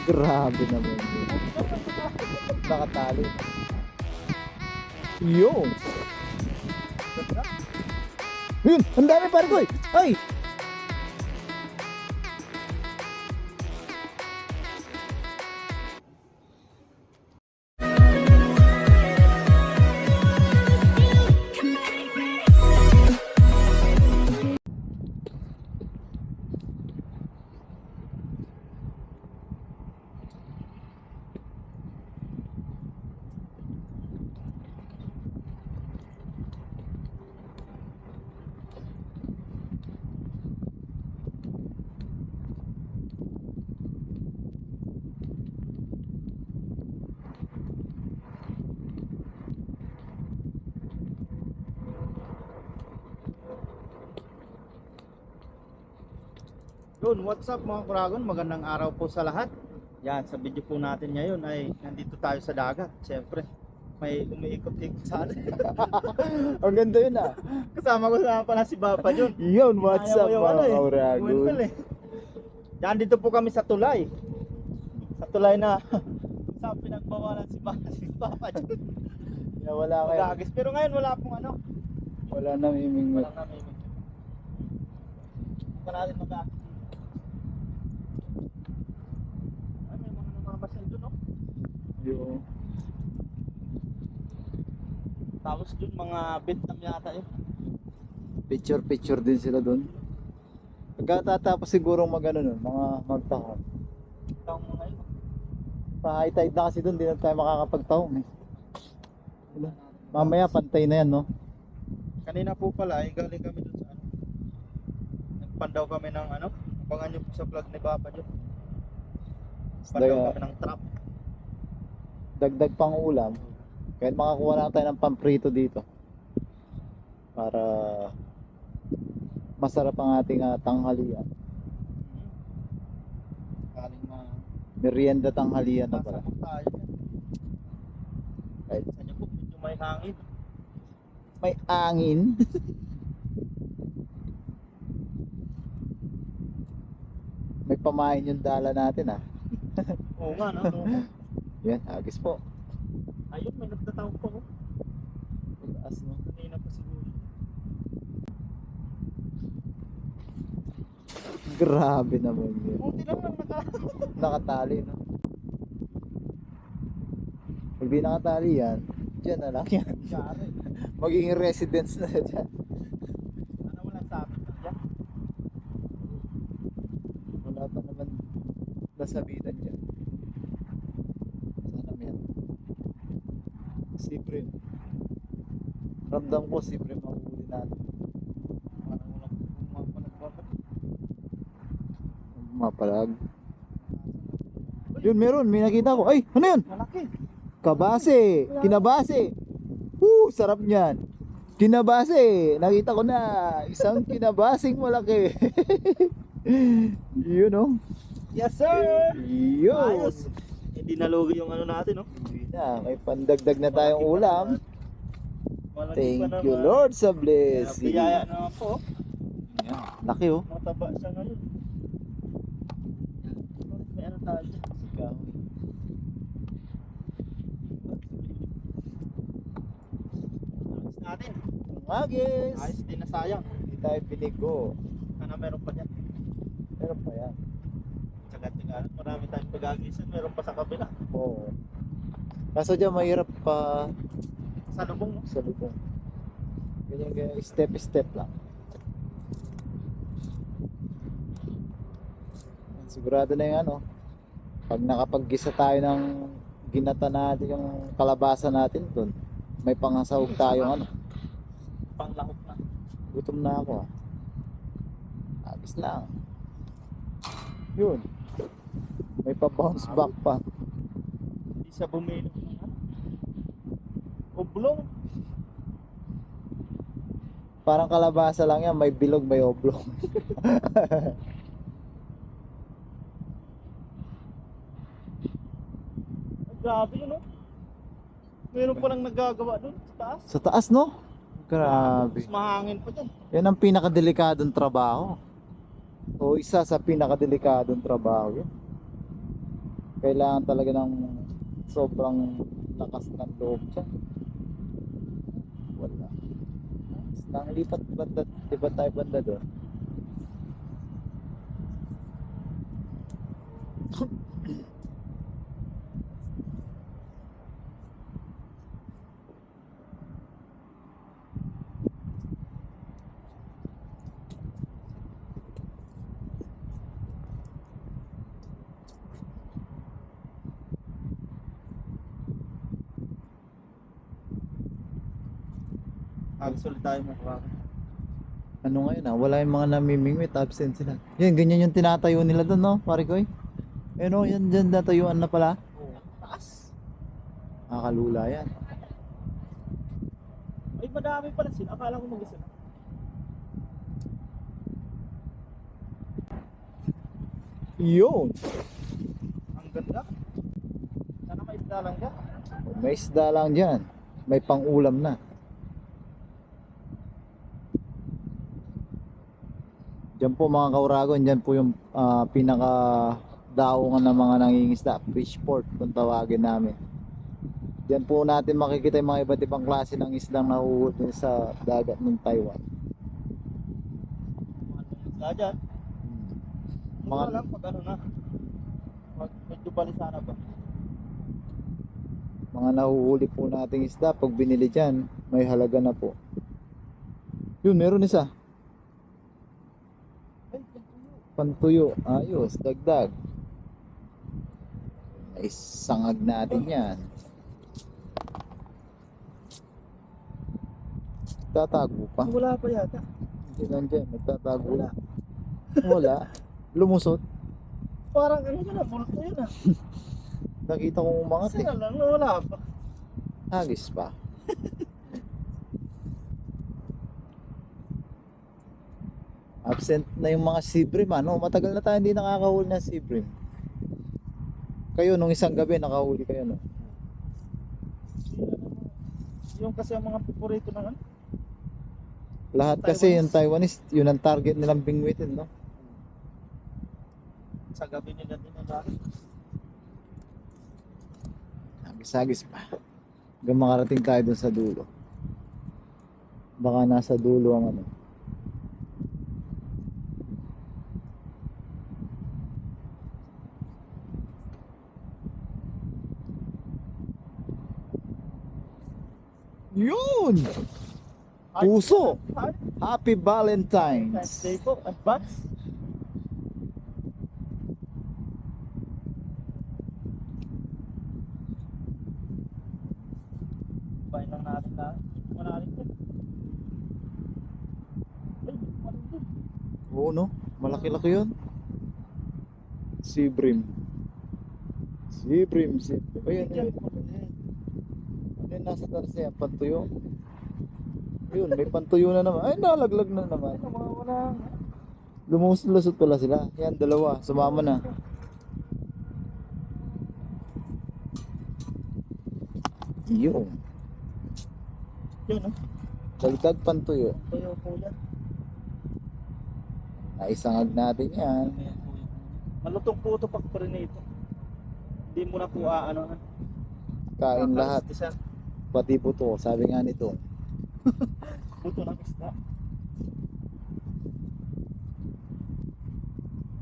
Grabe naman yun. Nakatali. Yo! Yun! Ang dami pare ko eh! Ay! Yun, what's up mga Kuragon? Magandang araw po sa lahat. Yan, sa video po natin ngayon ay nandito tayo sa dagat. Siyempre, may umiikot-ikot sa atin. Ang ganda yun ah! Kasama ko sa pala si Bapa John. Yun! What's up mga Kuragon? Windmill eh. Yan, dito po kami sa tulay. Sa tulay na sa pinagbawalan si Papa John. Wala kayo. Magagis. Pero ngayon wala pong ano. Wala namiming. Walang namimig. Hindi natin magagis. Ay, may mga namamasyal doon, no? Yung Tapos doon mga Vietnam yata yun. picture din sila doon. Pagkatatapos sigurong mag-ano nun, mga magtahon. Taong mga yun. Pa-high tide na kasi doon, di na tayo makakapagtahon eh. Ano? Mamaya pantay na yan, no? Kanina po pala ay galing kami doon sa ano. Nagpandaw kami ng ano. Abangan nyo po sa vlog ni Papa John. Pandaw kami ng trap. Dagdag pang ulam. Kahit makakuha na tayo ng pamprito dito. Para masarap ang ating tanghalian. Galing na. Merienda tanghalian na pala. Masarap tayo. Kahit Sa inyo po medyo may hangin. may angin. May pamain yung dala natin ah. Oo nga no. Yan, agis po. Ayun, may nagtatawag po. Oh. Taas no. Kanina pa siguro. Grabe naman yun. Buti lang Nakatali no. Pag di nakatali yan, dyan na lang yan. Gari. Magiging residence na dyan. Ano walang sabi na dyan? Wala pa naman nasabitan dyan. Sana yan. Siprim. Ramdam ko siprim ang huli natin. Parang walang mapalag-babat. Mapalag. Yun meron, may nakita ko. Ay, ano yun? Malaki. Kabase, kinabase. Sarap niyan. Kinabase, nakita ko na. Isang kinabasing malaki. Yun oh. Yes sir! Yun. Ayos! Hindi nalugi yung ano natin, no? Hindi na, may pandagdag na tayong ulam. Malaki Thank pa naman. you Lord sa blessing. Biyaya naman po. Yan, laki oh. Mataba siya ngayon. May ano tayo dyan. Ayos natin. Agis. Ayos din na sayang. Hindi tayo binigo. Sana meron pa dyan. Meron pa yan. Tsagat-tsagat. Marami tayong pag-agisan. Meron pa sa kabila. Oo. Kaso dyan mahirap pa Sa lubong, no? sa lubong. Ganyan, step lang. Sigurado na yung ano. Pag nakapaggisa tayo ng ginata natin yung kalabasa natin dun, may pangasahog tayong ano. Panglahok na. Gutom na ako ah. Agis lang. Yun. May pa-bounce back pa. Hindi siya bumilog ng ano. Oblong. Parang kalabasa lang yan, may bilog, may oblong. Ay, grabe yun, no? Meron palang nagagawa dun sa taas. Sa taas no? Grabe. Mas mahangin pa dyan. Yan ang pinakadelikadong trabaho. O isa sa pinakadelikadong trabaho yan. Kailangan talaga ng sobrang lakas ng loob siya. Wala. Nang lipat tayo banda doon. Agsul tayo mo pa. Ano ngayon wala yung mga namimingwit, absent sila. Yan, ganyan yung tinatayo nila doon, no, pare ko eh. Ano, yan dyan natayuan na pala. Oo. Taas. Nakakalula yan. Ay, madami pala sila. Akala ko mag-isa. Yun! Ang ganda. Sana may isda lang dyan. May isda lang dyan. May pang-ulam na. Diyan po mga kauragon, dyan po yung pinaka daungan ng mga nangingisda, fish port kung tawagin namin. Diyan po natin makikita yung mga iba't ibang klase ng isdang nahuhuli sa dagat ng Taiwan. Mga isda dyan. Mura Mga- lang pag ano na. Pag medyo balisana ba? Mga nahuhuli po nating isda, pag binili dyan, may halaga na po. Yun, meron isa. Ay, Pantuyo, ayos, dagdag. Ay, sangag natin yan. Tatago pa. wala pa yata. Hindi nandiyan, nagtatago na. Wala. Lumusot. Parang ano yun na, bulto yun ah. Nakita kong umangat Kasi eh. na lang, wala pa. Hagis pa. Absent na yung mga sibrim, ano? Matagal na tayo hindi nakakahuli ng sibrim. Kayo, nung isang gabi, nakahuli kayo, no? Yung kasi ang mga paborito ng ano. Lahat kasi yung Taiwanese, yun ang target nilang bingwitin, no? Sa gabi nila din ang dami. Hagis-hagis pa. Hanggang makarating tayo dun sa dulo. Baka nasa dulo ang ano. Yun! Puso! Ay, Happy Valentine's! Day po, advance. Bayan lang natin lahat. Manalig din. Ay, manalig din. Oo, no? Malaki-laki yun. Sibrim. Sibrim. Ayun, ayun. Ano yung nasa tarsa yan? Pantuyo? Ayun, may pantuyo na naman. Ay, nalaglag na naman. Ay, wala. Lumusot pala sila. Yan, dalawa. Sumama na. Yun. Yun, no? Dagdag pantuyo. Tuyo po yan. Naisangag natin yan. Malutong po ito pag parinito. Hindi mo na po ano. Kain lahat. Isa. Pati po to. Sabi nga nito. Buto ng isda.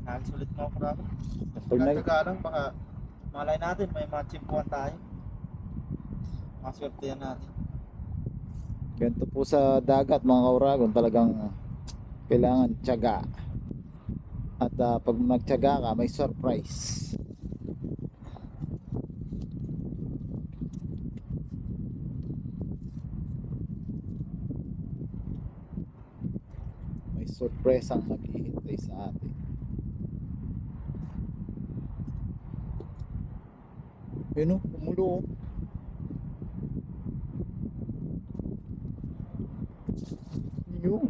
Nagsulit mo ako rami. Pag nag, Nagkagalang baka malay natin may matsimpuan tayo. Maswerte yan natin. ganito po sa dagat mga kauragon, talagang kailangan tiyaga. At pag nagtiyaga ka, may surprise. May surprise ang naghihintay sa atin. Yun o, kumulo o. Yun.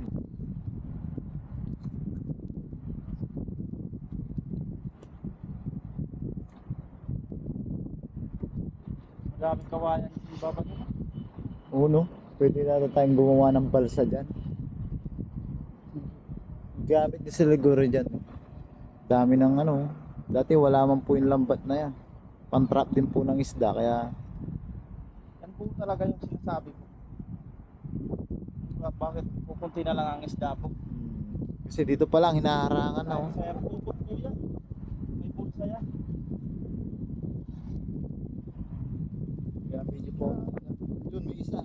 Maraming kawayan yung baba nila. Oo no, pwede na tayong gumawa ng balsa dyan. Gamit din sila siguro dyan. Dami ng ano, dati wala man po yung lambat na yan. Pan-trap din po ng isda kaya Yan po talaga yung sinasabi ko. Bakit pupunti na lang ang isda po? kasi dito pa lang hinaharangan na. Ay, saya pupot po yan. May bulsa yan. Kaya medyo po. Yun, may isa.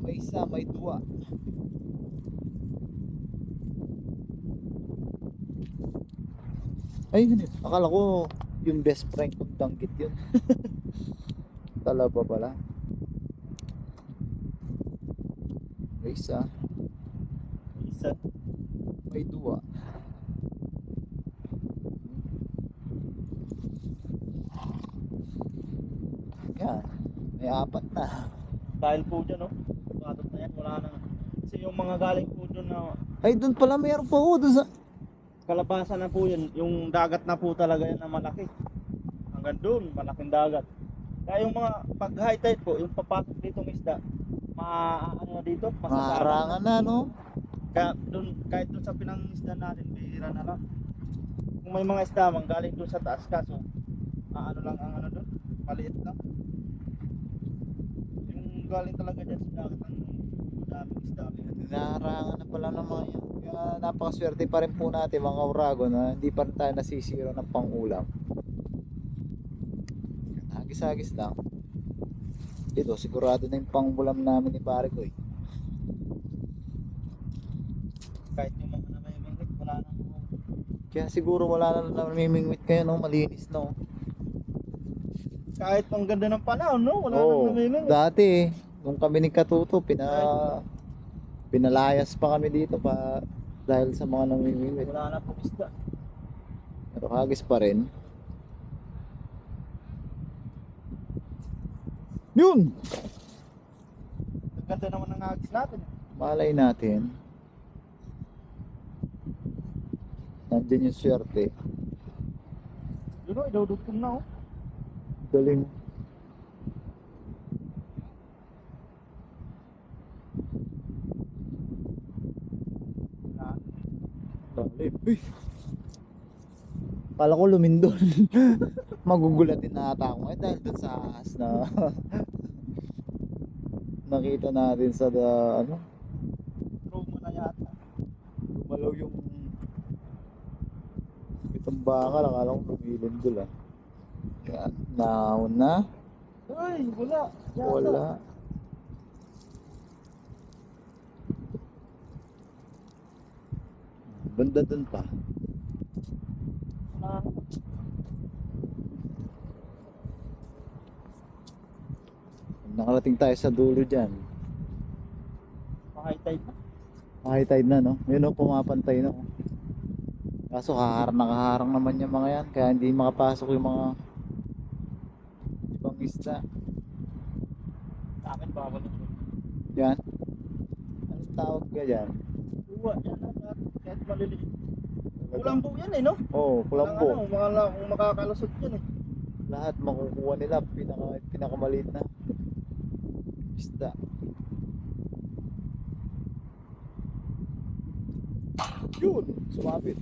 May isa, may dua. Ay, yun eh. Akala ko yung best friend kong danggit yun. Talaba pala. May isa, Isa. may dua. Yan, may apat na. Dahil po dyan, no? Batot na yan, wala na. Kasi yung mga galing po dyan na Ay, doon pala meron pa ako doon sa... kalabasan na po yun. Yung dagat na po talaga yan na malaki. Hanggang doon, malaking dagat. Kaya yung mga pag high tide po, yung papasok ditong isda, ano na dito, masasarang Maharangan na, no? Kaya doon, kahit doon sa pinangisda natin, bihira na lang. Kung may mga isda mang galing doon sa taas, kaso ano lang ang ano doon, maliit lang. Yung galing talaga dyan sa dagat ang madaming isda. Naharangan na pala ng mga yan. Kaya napakaswerte pa rin po natin mga kaurago na hindi pa rin tayo nasisiro ng pangulam. Hagis-hagis lang. Ito, sigurado na yung pangulam namin ni pare ko eh. Kahit yung mga namimingit, wala nang Kaya siguro wala na namimingwit kayo, no? Malinis, no? kahit ang ganda ng panahon, no? Wala Oo, nang namimingit. dati eh, nung kami ni Katuto, pinalayas pa kami dito pa dahil sa mga namimingwit. Wala na po isda. Pero hagis pa rin. Yun! Ang ganda naman ng hagis natin. Malay natin. Nandyan yung swerte. Yun o, idudugtong na oh. Galing. Lalim. Uy! Kala ko lumindol. Magugulatin na ata ako ngayon dahil dun sa ahas na nakita natin sa ano, Trauma na yata. gumalaw yung itong bakal. Akala ko lumilindol ah. Kaya naon na. Ay, wala. Yata. Wala. Banda dun pa. Wala. Nakarating tayo sa dulo dyan. High tide na. High tide na, no? Yun o, pumapantay na. Oh. Kaso nakaharang naman yung mga yan. Kaya hindi makapasok yung mga ibang isda. Sa akin, bawal ito. Yan. Anong tawag ka dyan? Uwa, yan na. Kahit maliliit. Kulambo yan eh, no? Oo, kulambo. Ano, kung makakalusot yan eh. Lahat makukuha nila. Pinakamaliit na isda. Yun! Sumabit.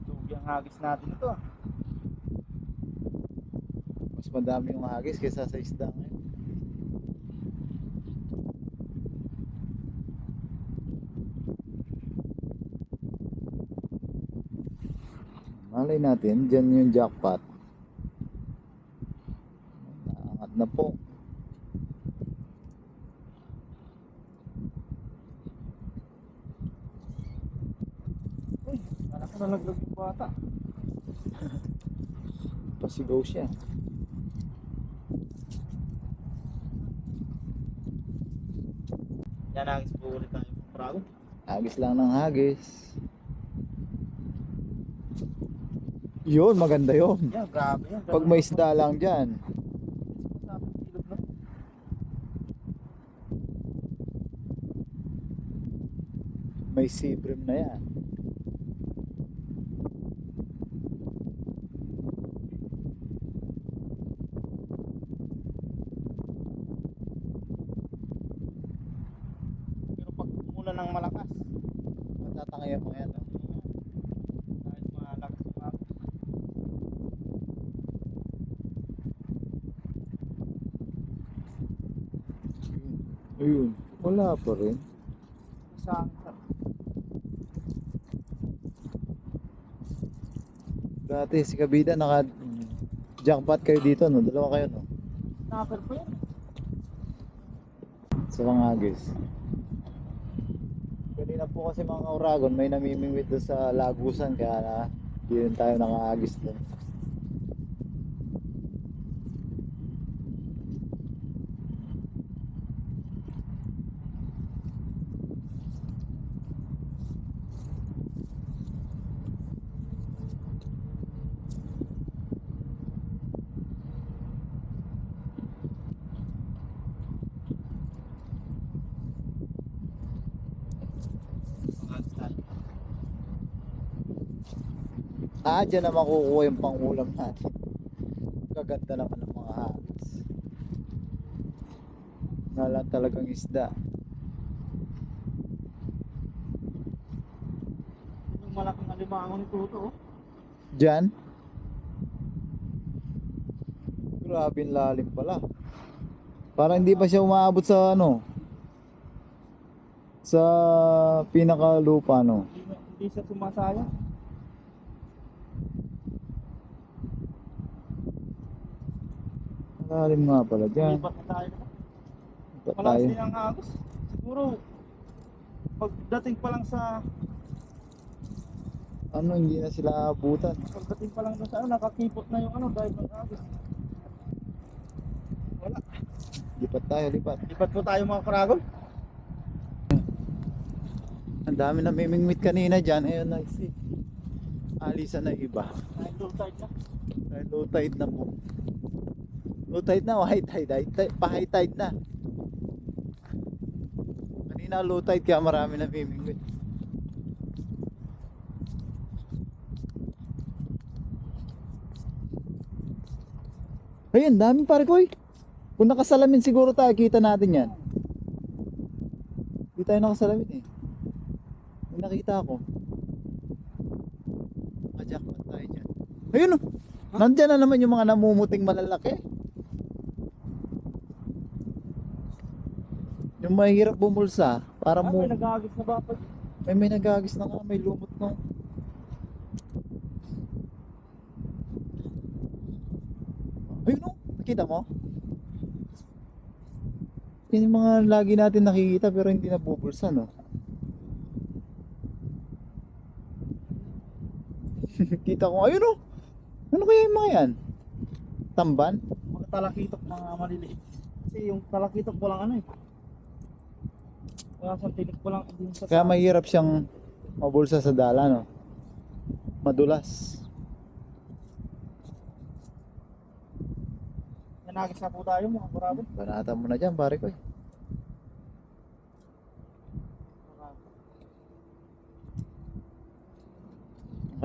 Lugi ang hagis natin ito ah. Mas madami yung hagis kaysa sa isda ngayon. Malay natin, dyan yung jackpot. Naangat na po. Uy, anak ko nalaglag yung bata. Pasigaw siya. Yan hagis po ulit tayo. Prago. Hagis lang ng hagis. Yun, maganda yun. Yan, grabe yan. Pag may isda lang dyan. Masabing kilog na. May sea bream na yan. Pero pag umulan ng malakas, ngayon mga yan. No? Kahit malakas mga Ayun, wala pa rin. isang Dati si Kabida naka jackpot kayo dito no, dalawa kayo no. snapper po yan. Sa Pangagis. Kanina po kasi mga Uragon may namimingwit doon sa Lagusan kaya na di rin tayo nakaagis doon. Dyan na makukuha yung pangulam natin. Kaganda naman ng mga hagis. Nalang talagang isda. Yung malaking alimango ni Tuto. Oh. Diyan. Grabe yung lalim pala. Parang hindi pa siya umaabot sa ano. Sa pinakalupa no. Hindi siya sumasaya. Lalim nga pala dyan. Lipat na tayo. Lipat Malakas tayo. din ang agos. Siguro pagdating pa lang sa Ano, hindi na sila abutan. pagdating pa lang doon sa ano, nakakipot na yung ano dahil ng agos. Wala. Lipat tayo, lipat. Lipat po tayo mga Karagon. Ang dami na mimingwit kanina dyan. Ayun na, see. Alisan na iba. Dahil low tide na. Dahil low tide na po. Low tide na o high tide? Pa-high tide na. Kanina low tide kaya marami na mimingwit. Ayun, dami pare ko eh. Kung nakasalamin siguro tayo, kita natin yan. Hindi tayo nakasalamin eh. May nakita ako. Naka-jackpot tayo dyan. Ayun oh. Nandyan na naman yung mga namumuting malalaki. Yung mahirap bumulsa. Para mo May nag-agos na ba pa? may nagagis na nga. May lumot na. Ayun oh. Nakita mo? Yan yung mga lagi natin nakikita pero hindi nabubulsa no. Kita ko, ayun oh. Ano kaya yung mga yan? Tamban? Mga talakitok mga maliliit. Kasi yung talakitok po lang ano eh. Kaya sa tinik po lang din sa Kaya mahirap siyang mabulsa sa dala no. Madulas. nanagis na po tayo mga Karagon. Banata mo na dyan pare ko eh.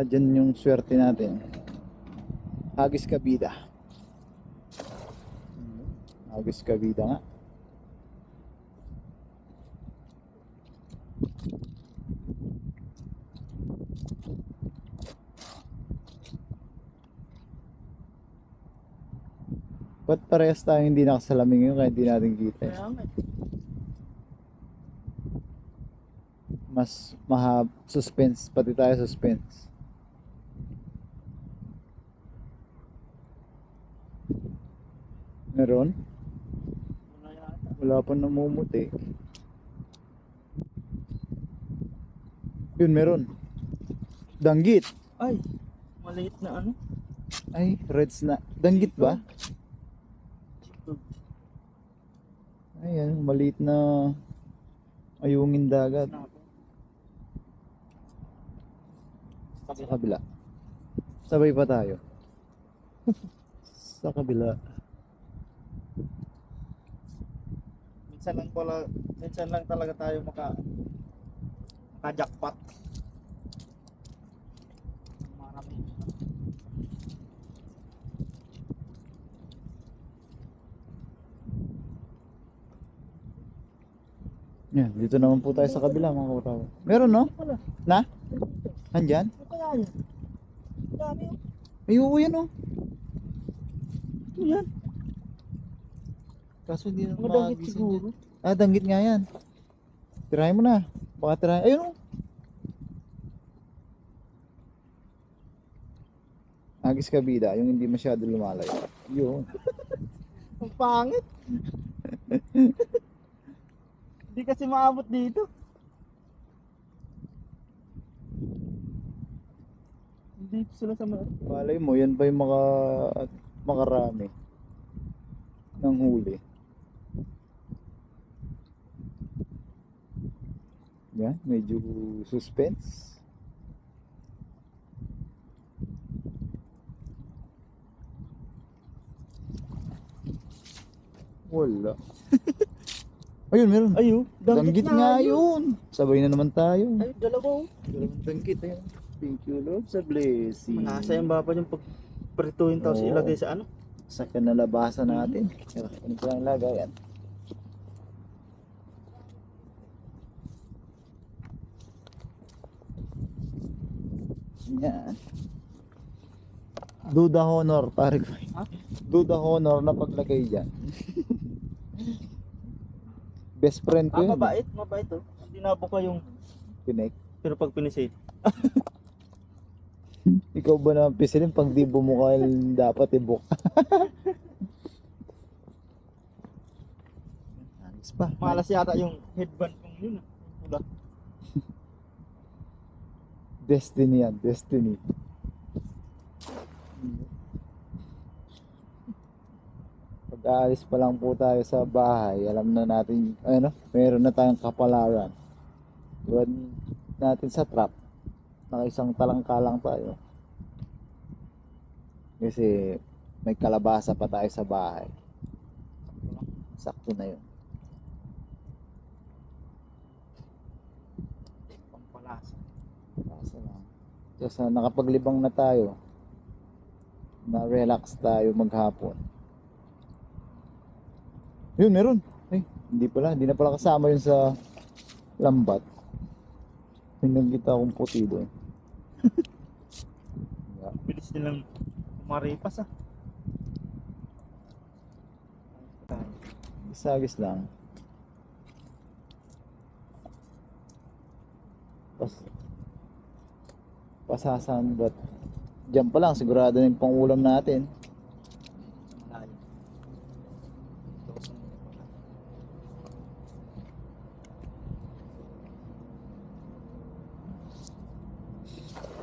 Dyan yung swerte natin. Hagis Kabida. Hagis Kabida nga. Ba't parehas tayo hindi nakasalamin ngayon kaya hindi natin kita eh. Kaya nga eh. Mas suspense, pati tayo suspense. Meron? Wala yata. Wala pa namumuti. Yun, meron. Danggit. Ay, maliit na ano. Ay, reds na. Danggit ba? Ayan, maliit na ayungin dagat. Sa kabila. Sabay pa tayo. Sa kabila. Minsan lang talaga tayo maka-jackpot. Marami. Yan, dito naman po tayo sa kabila mga kaurago. Meron no? Wala. Na? Andyan? Ano kaya yan? Dami oh. Ay, oo yan oh. Ano yan? Kaso hindi na Mga danggit magising siguro. yan. Ah, danggit nga yan. Tirahin mo na. Baka tirahin. Ayun oh. Agis kabida, yung hindi masyado lumalayo. Yun. Ang pangit. Hindi kasi maabot dito. Dito sila sa mga... Malay mo, yan ba yung makarami ng huli. Yan, medyo suspense. Wala. Ayun, meron. Ayun, Danggit nga yun. Sabay na naman tayo. Ay, dalawa oh. Dalawang danggit ayun. Thank you Lord sa blessing. Manasa yung baba yung pagprituhin tapos Oo. ilagay sa ano. Sa kanalabasan natin. Ano pa ang lagayan? Yan. Do the honor, pare ko. Ha? Do the honor na paglagay dyan. Best friend ko yun. Mabait oh. Hindi nabuka yung Pinek. pero pag pinisit. Ikaw ba naman pisilin pag di bumuka dapat ibuk. Ayos pa. Malas yata yung headband kong yun ah. Pula. Destiny yan, destiny. Pag aalis pa lang po tayo sa bahay, alam na natin, ano, meron na tayong kapalaran. Iwan natin sa trap. Nakaisang talangka lang tayo. Kasi may kalabasa pa tayo sa bahay. Sakto na yun. Pampalasa. Kaso lang. Tapos nakapaglibang na tayo. Na-relax tayo maghapon. Yun, meron. Ay, hindi na pala kasama yun sa lambat. May nakita akong puti doon. Bilis nilang umaripas ah. Isagis lang. Pasasan, but dyan pa lang, sigurado na yung pangulam natin. Malayo.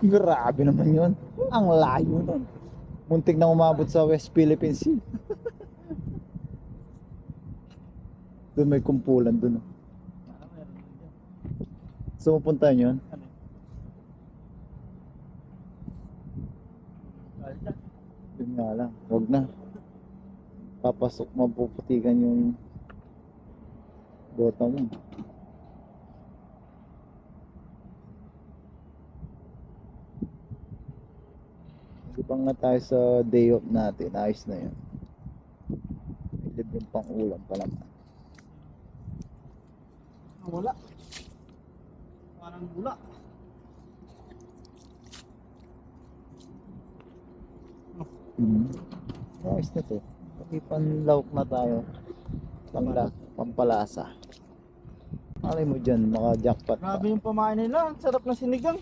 Grabe naman yun. Ang layo nun. Muntik na umabot sa West Philippine Sea. Doon may kumpulan doon. Ano meron din dyan? So, pupuntahan yun. Ano yun? Dahil dyan. Yun nga lang. Huwag na. Papasok, mapuputikan yung bota mo. Ibang nga tayo sa day off natin. Ayos na yun. May libreng pang ulam pa naman. Wala. Parang bula. Ayos na to. Pati panlawak na tayo. Pampalasa. Alay mo dyan, maka-jackpot pa. Grabe yung pamain nila. Ang sarap na sinigang.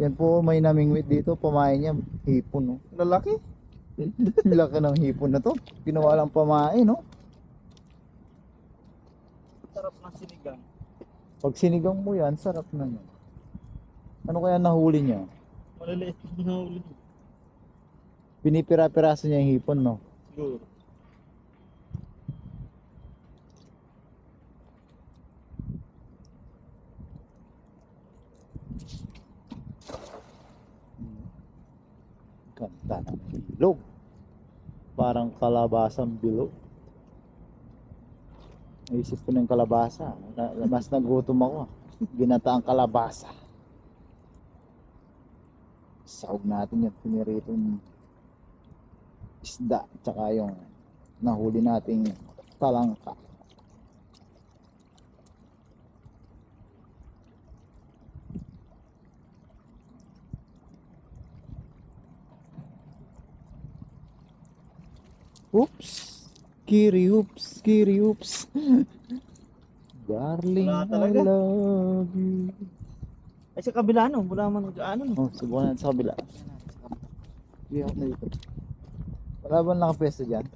Yan po, may namingwit dito. Pamain niya, hipon. No? Lalaki. Laki ng hipon na to. Ginawa lang pamain, no? Sarap na sinigang. Pag sinigang mo yan, sarap na yan. Ano kaya nahuli niya? Maliliit na ulit. Pinipira-piraso niya yung hipon, no? Siguro. Ganda ng bilog. Parang kalabasang bilog. Naisip ko ng kalabasa. Mas nagutom ako. Ginataang kalabasa. Sahog natin yung piniritong isda. Tsaka yung nahuli nating talangka. Oops. Kiri oops. Darling, Wala I talaga. love you. Ay, sa kabila no, wala man ano no. Oh, subukan natin sa kabila. Hindi ako na dito. Wala ba nakapwesto dyan?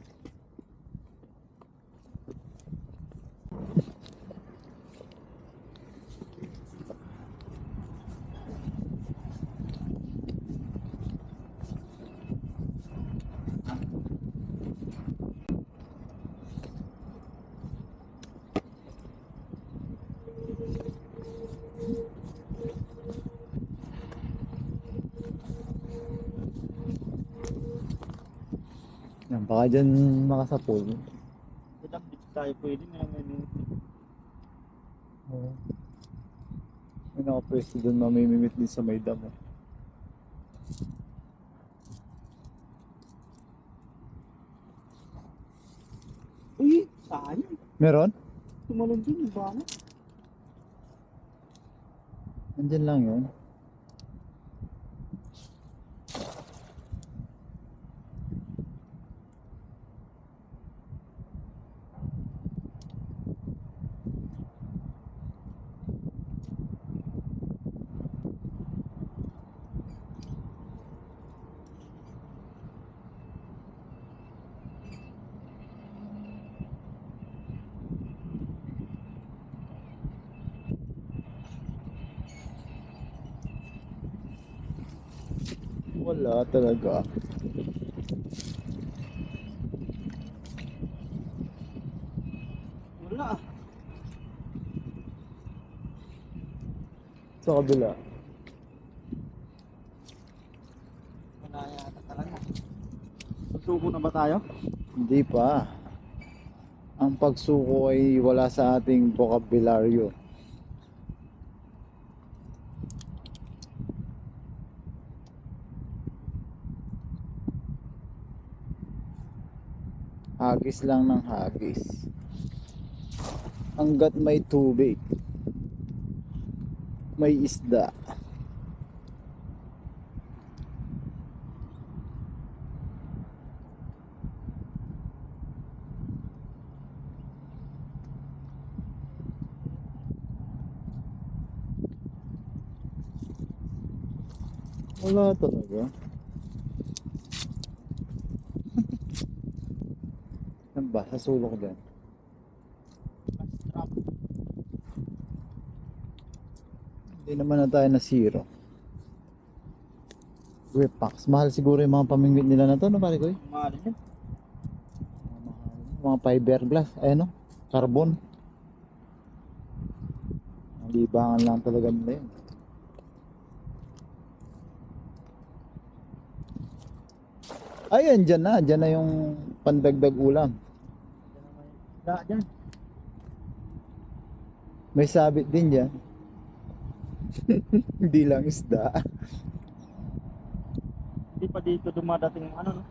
Yan, baka dyan makasapol. Kita dito tayo pwede na may Oo. May nakapwesto doon, mamimimit din sa may damo. Uy, sayang. Meron? Tumalon din yung baka. Nandyan lang yun. Wala talaga. Wala. Sa kabila. Wala yata talaga. Magsuko na ba tayo? Hindi pa. Ang pagsuko ay wala sa ating bokabularyo. Hagis lang ng hagis. Hanggat may tubig, may isda. Wala talaga. Saan ba? Sa sulok din. Strap. Hindi naman na tayo na zero. Whipax. Mahal siguro yung mga pamingwit nila na to, no pare ko? Mahal yun. Mga fiberglass. Ayan no? Carbon. Ang libangan lang talaga nila yun. Ayan, dyan na. Dyan na yung pandagdag ulam. Isda dyan. May sabit din dyan. Hindi lang isda. Hindi pa dito dumadating yung ano no.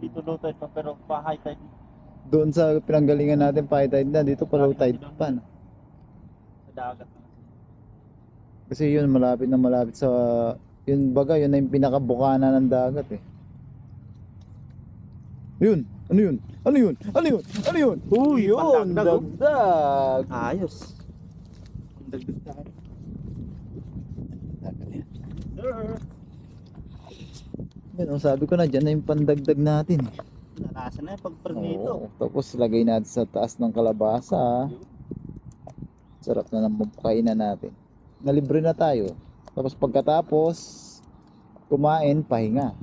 Dito low tide pa pero pa high tide. Doon sa pinanggalingan natin, high tide na. Dito pa low tide pa. No? Sa dagat na. Kasi yun, malapit na malapit sa... Yun baga, yun na yung pinakabukana ng dagat eh. Yun! Ano yun? Ano yun? Ano yun? Ano yun? Uy, Yun! pandagdag, oh. Dagdag! Ayos. Dagdag tayo. Sir. Yun, sabi ko na, dyan na yung pandagdag natin. Nalasan na yung pagpernito. Oo, tapos lagay natin sa taas ng kalabasa. Sarap na ng kainan natin. Nalibre na tayo. Tapos pagkatapos, kumain, pahinga.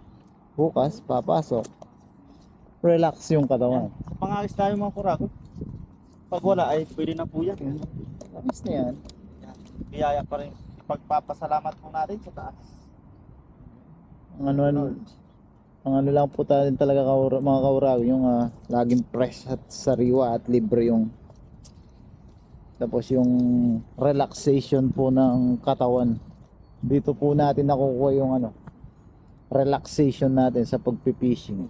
Bukas, papasok. Relax yung katawan. Pangagis tayo mga kurako. Pag wala ay pwede na po yan. Tapos na yan. Biyaya pa rin. Ipagpapasalamat po natin sa taas. Ang ano lang po tayo talaga mga kaurago, yung laging fresh at sariwa at libre yung tapos yung relaxation po ng katawan. Dito po natin nakukuha yung relaxation natin sa pagpipishing.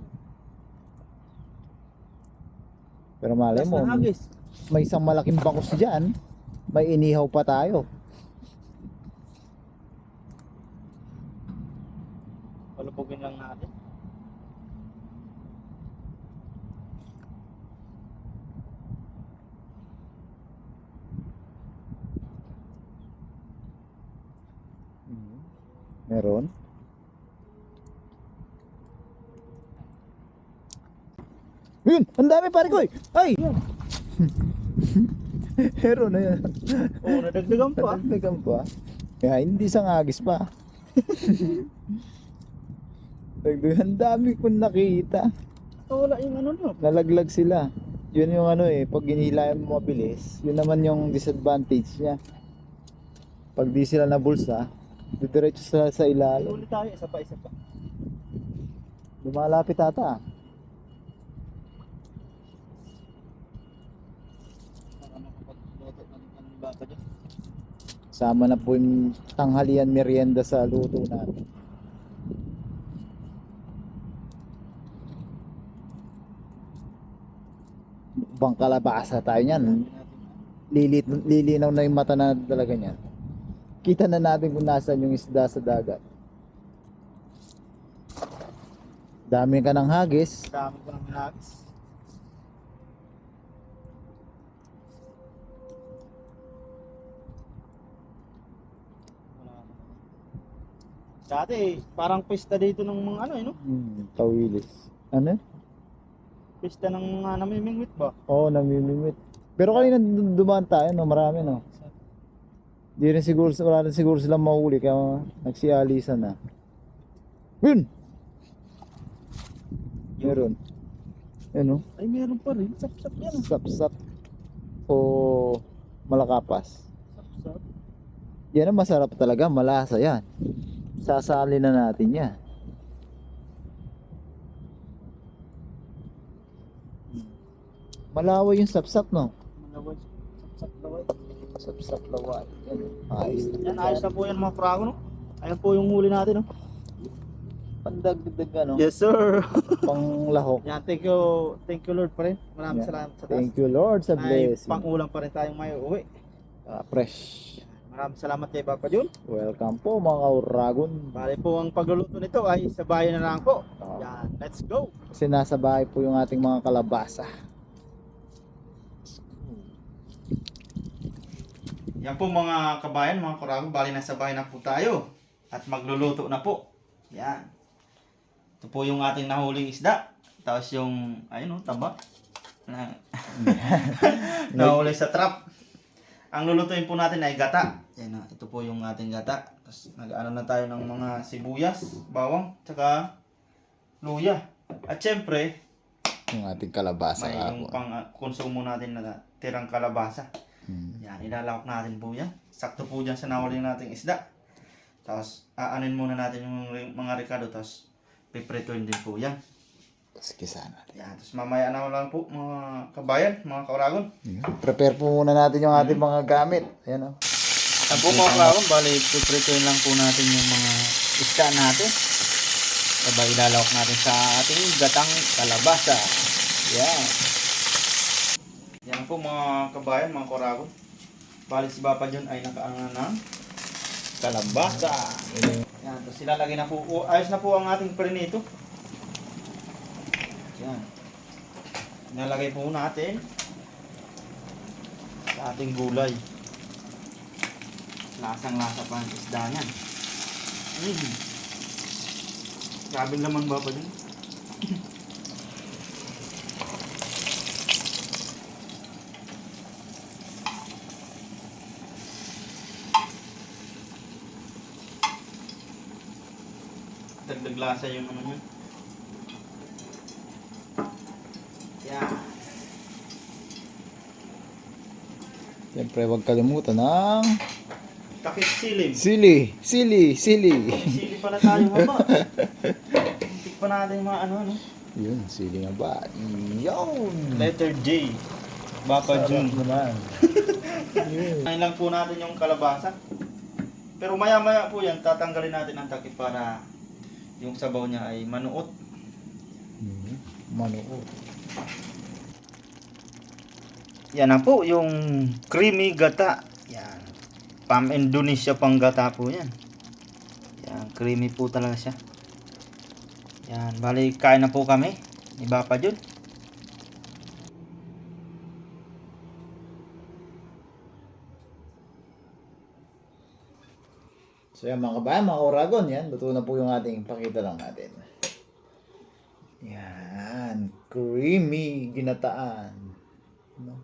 Pero malay mo, Hagis. may isang malaking bangos dyan, may inihaw pa tayo. Palupugin lang natin. Meron. Yun, ang dami pare ko. Ay. Meron na yan. Oo, nadagdagan pa. Nadagdagan pa. Kaya hindi sangagis pa. Dagdagan, dami kong nakita. Wala yung ano no. Nalaglag sila. Yun yung ano pag ginihila mo mabilis, yun naman yung disadvantage niya. Pag di sila nabulsa, didiretso sila sa ilalim. Ulit tayo, isa pa. Lumalapit ata. Sama na po yung tanghalian merienda sa luto natin. Bang kalabasa tayo niyan. Lilinaw na yung mata na talaga niyan. Kita na natin kung nasaan yung isda sa dagat. Dami ka ng hagis. Dami ko ng hagis. Dati parang pista dito ng mga ano no? Tawilis. Ano? Pista ng mga namimingwit ba? Oo, namimimit. Pero kanina dumaan tayo, no? Marami, no? Di rin siguro, wala rin siguro silang mahuli, kaya nagsialisan na. Yun! Meron. Ano? Ay meron pa rin. Sap-sap yan. Sapsap. O malakapas. Sap-sap. Yan ang masarap talaga, malasa yan. Sasali na natin yan. Malaway yung sapsap, no? Malaway. Sap-sap laway. Sapsap laway. Yan. Ayos na. Yan, ayos na po yan mga prago no? Ayan po yung huli natin no? Pandagdag ano? Yes sir. Panglahok. Yan, thank you Lord pa rin. Maraming Yan. salamat sa taas. Thank you Lord sa Ay, blessing. pang-ulam pa rin tayong may uwi. Fresh. Maraming salamat kay Papa Jun. Welcome po mga kauragon. Bale po ang pagluluto nito ay sa bayan na lang po. Oh. Yan, let's go. Kasi nasa bahay po yung ating mga kalabasa. Yan po mga kabayan, mga kurago, bali nasa bahay na po tayo. At magluluto na po. Yan. Ito po yung ating nahuling isda. Tapos yung, ayun o, taba. Na, nahuli sa trap. Ang lulutuin po natin ay gata. Yan na, ito po yung ating gata. Tapos nag-ano na tayo ng mga sibuyas, bawang, tsaka luya. At syempre, Yung ating kalabasa. may yung pang konsumo natin na tirang kalabasa. Yan, ilalawak natin po yan. Sakto po dyan sa nahuling nating isda. Tapos, aanin muna natin yung mga ricado. Tapos, piprituin din po yan. Sige sana. Yan, tapos mamaya na lang po mga kabayan, mga kauragon. Prepare po muna natin yung ating mga gamit. Ayan o. Yan po mga kauragon, bali, piprituin lang po natin yung mga isda natin. Sabay ilalawak natin sa ating gatang kalabasa. Yan. Yan po mga kabayan, mga kauragon. Bali si Papa John ay nakaangan ng kalabasa. Yan, tapos ilalagay na po, ayos na po ang ating prinito. Yan. Nalagay po natin sa ating gulay. Lasang-lasa pa ang isda niyan. Grabing laman ba pa din? Dagdag lasa yung ano niya. Yan. Siyempre huwag kalimutan ng Takip silim. sili. Sili. Sili pala tayo haba. Tik pa natin yung mga ano. Yun, sili nga ba? Yun. Letter J. Papa Sarap Jun. naman. Ngayon lang po natin yung kalabasa. Pero maya-maya po yan, tatanggalin natin ang takip para yung sabaw niya ay manuot. Manuot. Yan na po, yung creamy gata. Yan. Pam Indonesia pang gata po yan. Yan, creamy po talaga siya. Yan, bali kain na po kami. Iba pa dyan. So yan mga kabayan, mga oragon, yan. Luto na po yung ating pakita lang natin. Yan. Creamy ginataan. No?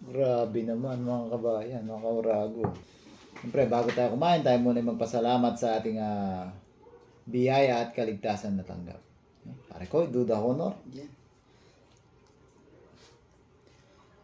Grabe naman mga kabayan, mga kaurago. Siyempre, bago tayo kumain, tayo muna magpasalamat sa ating biyaya at kaligtasan na tanggap. Pare ko, do the honor. Yeah.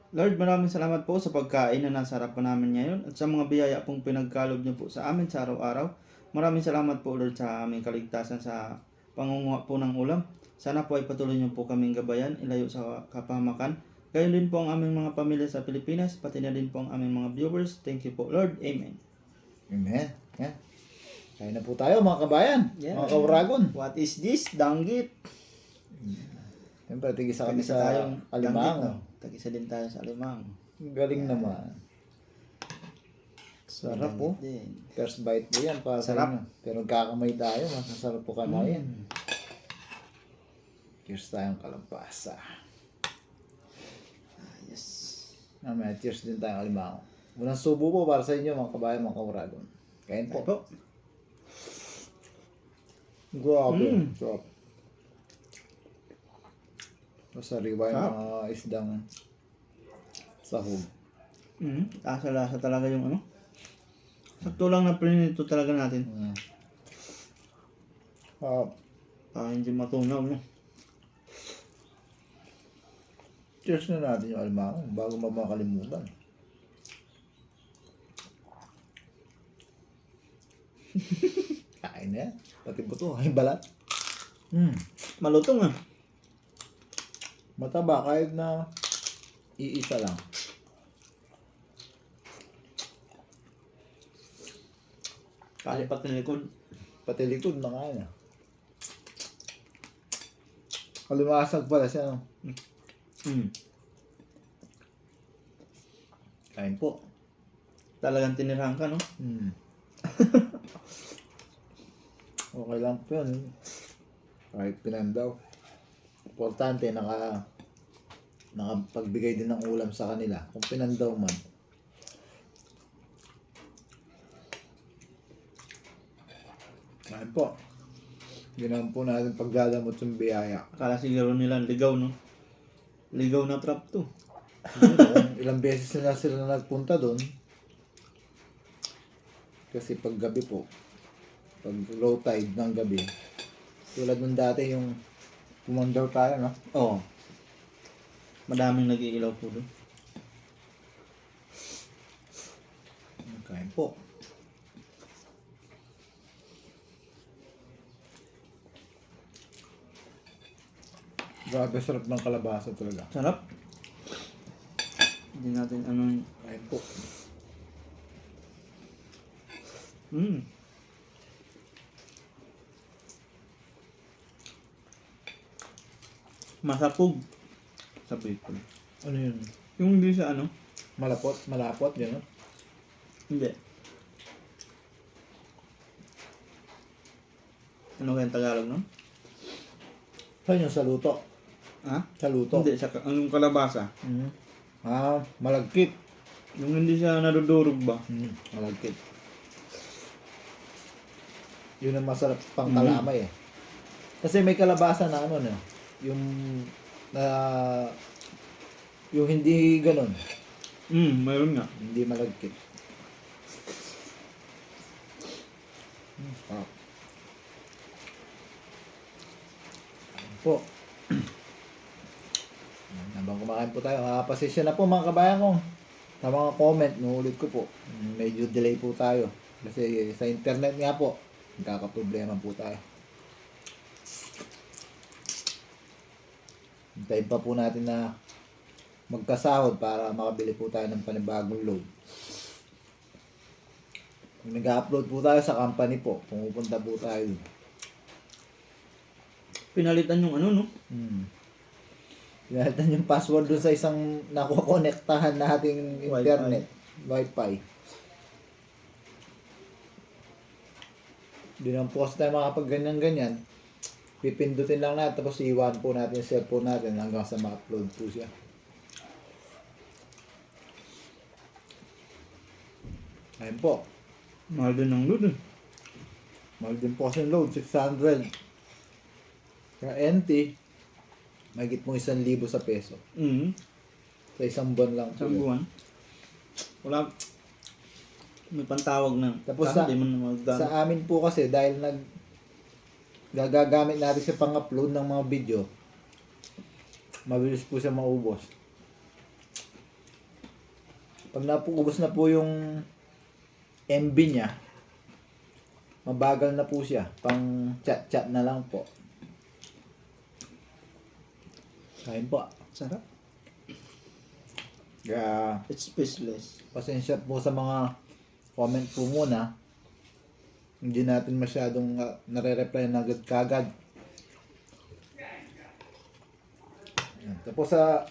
Lord, maraming salamat po sa pagkain na nasa harapan namin ngayon at sa mga biyaya pong pinagkalob niyo po sa amin sa araw-araw. Maraming salamat po, Lord, sa aming kaligtasan sa pangunguha po ng ulam. Sana po ay patuloy niyo po kaming gabayan, ilayo sa kapahamakan. Gayon din po ang aming mga pamilya sa Pilipinas, pati na din po ang aming mga viewers. Thank you po, Lord. Amen. Amen. Yan. Kaya na po tayo mga kabayan, Yeah. mga kauragon. What is this? Danggit. Siyempre, tigisa kami Tagisa sa tayong Alimango. danggit, no? Tagisa din tayo sa Alimango. Galing naman. Sarap po. Din. First bite po yan para sa Sarap. inyo. Pero kakamay tayo, masasarap po kamayin. Cheers tayong kalabasa. Yes. Mamaya, cheers din tayong alimango. Unang subo po para sa inyo mga kabayan, mga kauragon. Kain po. Po. Grabe. Sarap. Masariwa yung Sarap. mga isdang sahog. Lasa-lasa talaga yung ano. Sakto lang na prinito talaga natin. Para hindi matunaw, no? Cheers na natin yung alimango bago makalimutan. Kain na yan. Pati buto, ay balat. Malutong ah. Mataba kahit na iisa lang. Kasi pati na likod. Pati likod na kaya na. Kalimasag pala siya. No? Kain po. Talagang tinirahan ka, no? Okay lang po yun. Kahit pinandaw. Importante, nakapagbigay din ng ulam sa kanila. Kung pinandaw man. Kain po. Ginawa po natin pagdadamot yung biyaya. Akala siguro nila ligaw, no? Ligaw na trap to. Kung ilang beses na sila nagpunta doon. Kasi pag gabi po, pag low tide ng gabi, tulad nung dati yung pumandaw tayo, no? Oo. Madaming nag-iilaw po doon. Kain po. Grabe, sarap ng kalabasa talaga. Sarap. Hindi natin ano. Kain po. Masapog. Sabi ko. Ano yun? Yung hindi sa ano? Malapot, gano'n? Hindi. Ano kayang Tagalog, no? Saan yung sa luto? Ha? Sa luto? Hindi, sa anong kalabasa. Malagkit. Yung hindi siya nadudurog ba? Malagkit. Yun ang masarap pang kalamay eh. Kasi may kalabasa na ano no, yung yung hindi ganun, Mayroon nga. hindi malagkit. Ah. Ayun po. Habang kumakain po tayo, pasensya na po mga kabayan ko. Sa mga comment, nuulit ko po. Medyo delay po tayo. Kasi sa internet nga po, nagkakaproblema po tayo. Hintayin pa po natin na magkasahod para makabili po tayo ng panibagong load. Kung nag-upload po tayo sa company po, pumupunta po tayo. Pinalitan yung ano, no? Pinalitan yung password dun sa isang nakukonektahan nating internet. Wi-Fi. Di naman po kasi tayo makapag ganyan-ganyan. Pipindutin lang natin tapos iwan po natin yung cellphone natin hanggang sa ma-upload po siya. Ayun po. Mahal din ng load eh. Mahal din po kasi yung load, 600. Kaya NT, mahigit mo 1,000 sa peso. Sa isang buwan lang. po Isang yun. buwan. Wala. May pantawag na. Tapos Kasi di man magdaan. Sa amin po kasi, dahil gagagamit natin sa pang-upload ng mga video, mabilis po siya maubos. Pag napuubos na po yung MB niya, mabagal na po siya. Pang chat-chat na lang po. Kain po. Sarap. Kaya, It's spaceless. pasensya po sa mga comment po muna. Hindi natin masyadong nare-reply na agad kagad. Ayan. Tapos sa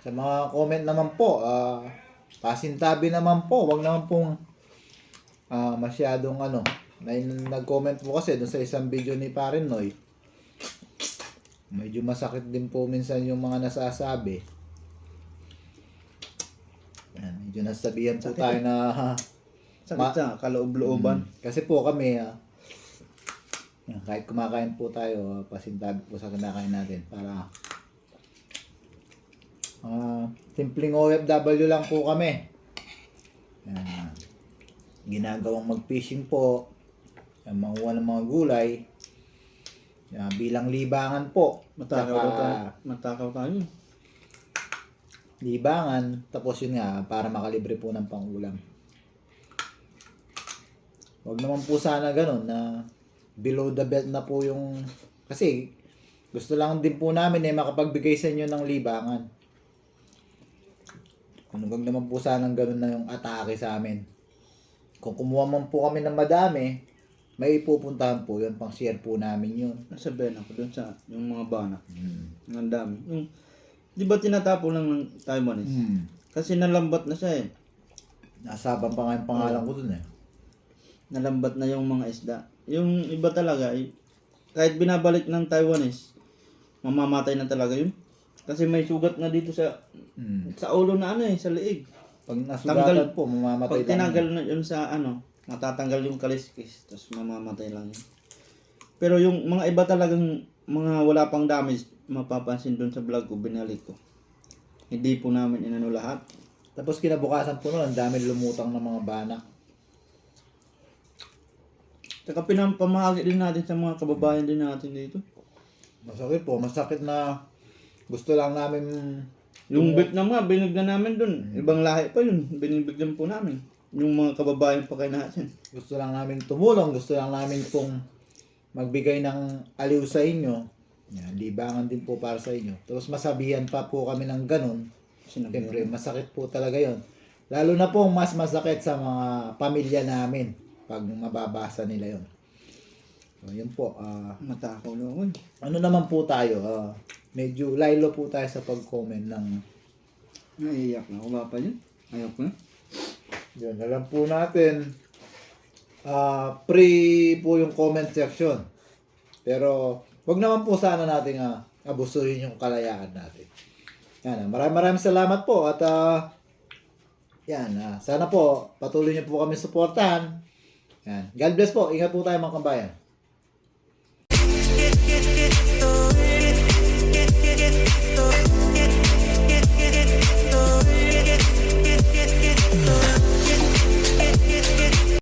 mga comment naman po, pasintabi naman po, wag naman pong masyadong nag-comment po kasi doon sa isang video ni Parin Noy. Medyo masakit din po minsan yung mga nasasabi. Ayan, medyo nasabihan po tayo na Sakit siya. Kaloob-looban. kasi po kami kahit kumakain po tayo, pasintabi po sa kinakain natin para simpleng OFW lang po kami. Ayan, ginagawang mag-fishing po, manguha ng mga gulay, bilang libangan po. Matakaw tayo. Libangan, tapos yun nga, para makalibre po ng pangulam. Huwag naman po sana ganun na below the belt na po yung... Kasi gusto lang din po namin makapagbigay sa inyo ng libangan. Kung huwag naman po sana ganun na yung atake sa amin. Kung kumuha man po kami ng madami, may ipupuntahan po yun, pang share po namin yun. Nasabihan ako dun sa yung mga banak. Ang dami. Yung, di ba tinatapo lang ng Taiwanese? Kasi nalambat na siya eh. Nasabang pa nga yung pangalan ko dun eh. Nalambat na yung mga isda. Yung iba talaga, kahit binabalik ng Taiwanese, mamamatay na talaga yun. Kasi may sugat na dito sa ulo na sa liig. Pag nasugatan po, mamamatay Pag tinagal na yun sa matatanggal yung kaliskis, tapos mamamatay lang yun. Pero yung mga iba talagang mga wala pang damage, mapapansin doon sa vlog ko, binalik ko. Hindi po namin inano lahat. Tapos kinabukasan po nun, ang dami lumutang ng mga banak. Saka pinampamahagi din natin sa mga kababayan din natin dito. Masakit po, masakit na gusto lang namin Yung bit na mga, binigyan namin dun. Ibang lahi pa yun, binibigyan po namin. Yung mga kababayan pa kayo natin. gusto lang namin tumulong, gusto lang namin pong magbigay ng aliw sa inyo. Yan, libangan din po para sa inyo. Tapos masabihan pa po kami ng ganun. Siyempre, masakit po talaga yon. Lalo na po mas masakit sa mga pamilya namin pag mababasa nila yon. So, yun po. Matakaw naman. Ano naman po tayo? Medyo laylo po tayo sa pag-comment ng... Naiiyak na ako ba pa yun? Ayok na. Yun, alam po natin. Free po yung comment section. Pero, wag naman po sana natin abusuhin yung kalayaan natin. Yan, maraming salamat po. At, sana po, patuloy niyo po kami suportahan. Yan. God bless po. Ingat po tayo mga kabayan.